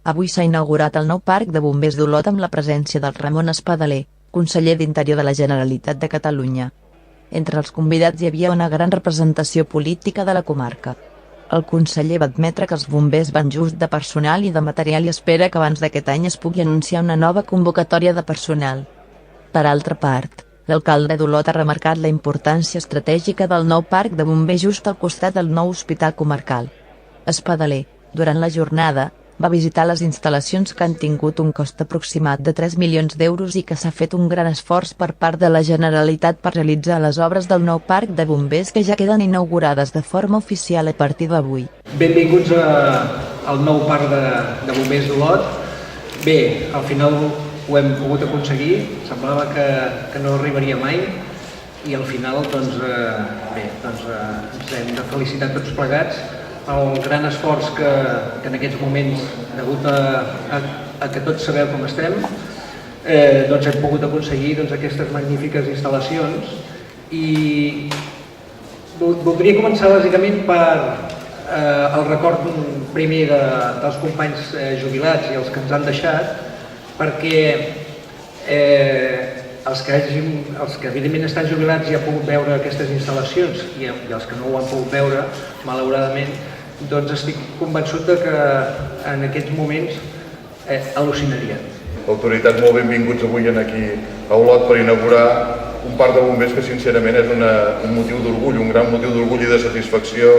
Avui s'ha inaugurat el nou Parc de Bombers d'Olot amb la presència del Ramon Espadaler, conseller d'Interior de la Generalitat de Catalunya. Entre els convidats hi havia una gran representació política de la comarca. El conseller va admetre que els bombers van just de personal i de material i espera que abans d'aquest any es pugui anunciar una nova convocatòria de personal. Per altra part, l'alcalde d'Olot ha remarcat la importància estratègica del nou parc de bombers just al costat del nou hospital comarcal. Espadaler, durant la jornada, va visitar les instal·lacions que han tingut un cost aproximat de 3 milions d'euros i que s'ha fet un gran esforç per part de la Generalitat per realitzar les obres del nou parc de bombers que ja queden inaugurades de forma oficial a partir d'avui. Benvinguts al nou parc de bombers d'Olot. Bé, al final ho hem pogut aconseguir, semblava que no arribaria mai i al final ens hem de felicitar tots plegats el gran esforç que en aquests moments, degut a que tots sabeu com estem, hem pogut aconseguir aquestes magnífiques instal·lacions. I voldria començar bàsicament per el record primer dels companys jubilats i els que ens han deixat, perquè els que evidentment estan jubilats i han pogut veure aquestes instal·lacions i els que no ho han pogut veure, malauradament, doncs estic convençut que en aquests moments al·lucinarien. Autoritats, molt benvinguts avui aquí a Olot per inaugurar un parc de bombers que sincerament és un motiu d'orgull, un gran motiu d'orgull i de satisfacció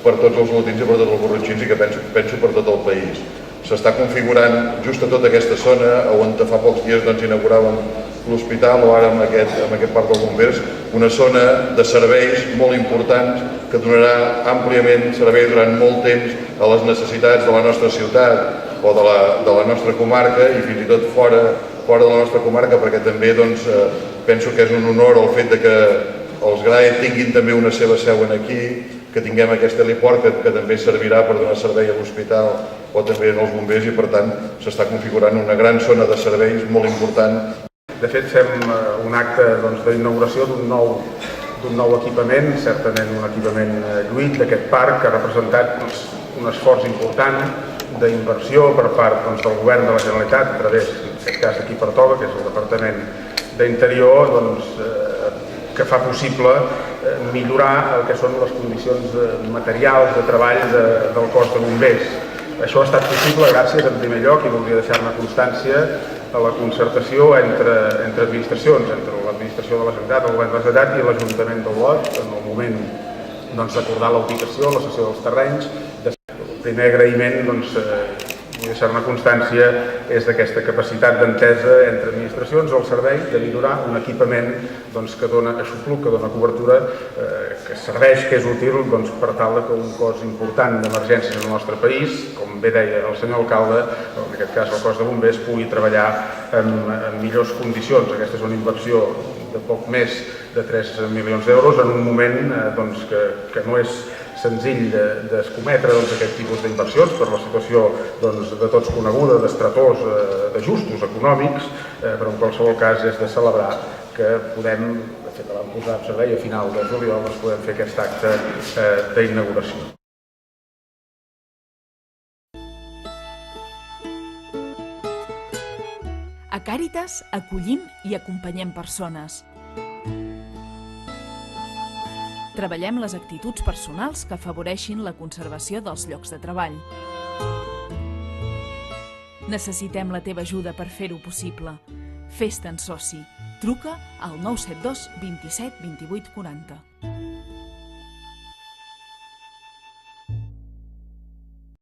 per tots els olotins i per tots els borratxins i que penso per tot el país. S'està configurant just a tota aquesta zona on fa pocs dies inauguràvem l'hospital o ara amb aquest parc de bombers, una zona de serveis molt importants que donarà àmpliament servei durant molt temps a les necessitats de la nostra ciutat o de la nostra comarca i fins i tot fora de la nostra comarca, perquè també penso que és un honor el fet que els GRAE tinguin també una seva seu aquí, que tinguem aquest heliport que també servirà per donar servei a l'hospital o també als bombers i per tant s'està configurant una gran zona de serveis molt important. De fet fem un acte d'inauguració d'un nou equipament, certament un equipament lluït d'aquest parc que ha representat un esforç important d'inversió per part del Govern de la Generalitat a través, en aquest cas d'aquí pertoca, que és el Departament d'Interior, que fa possible millorar el que són les condicions materials de treball del cos de bombers. Això ha estat possible gràcies, en primer lloc, i voldria deixar-ne constància, a la concertació entre administracions, entre l'administració de la Generalitat, el Govern de la Generalitat i l'Ajuntament d'Olot, en el moment d'acordar la ubicació, la cessió dels terrenys. El primer agraïment, vull deixar-ne constància, és d'aquesta capacitat d'entesa entre administracions al servei de millorar un equipament que dona aixopluc, que dona cobertura, que serveix, que és útil per tal que un cos important d'emergències en el nostre país, com bé deia el senyor alcalde, en aquest cas el cos de bombers, pugui treballar en millors condicions. Aquesta és una inversió de poc més de 3 milions d'euros en un moment que no és senzill d'escometre aquest tipus d'inversions per la situació de tots coneguda, d'estretors, d'ajustos econòmics, però en qualsevol cas és de celebrar que podem, de fet la vam posar en servei a final de juliol, podem fer aquest acte d'inauguració. A Càritas acollim i acompanyem persones. Treballem les actituds personals que afavoreixin la conservació dels llocs de treball. Necessitem la teva ajuda per fer-ho possible. Fes-te'n soci. Truca al 972 27 28 40.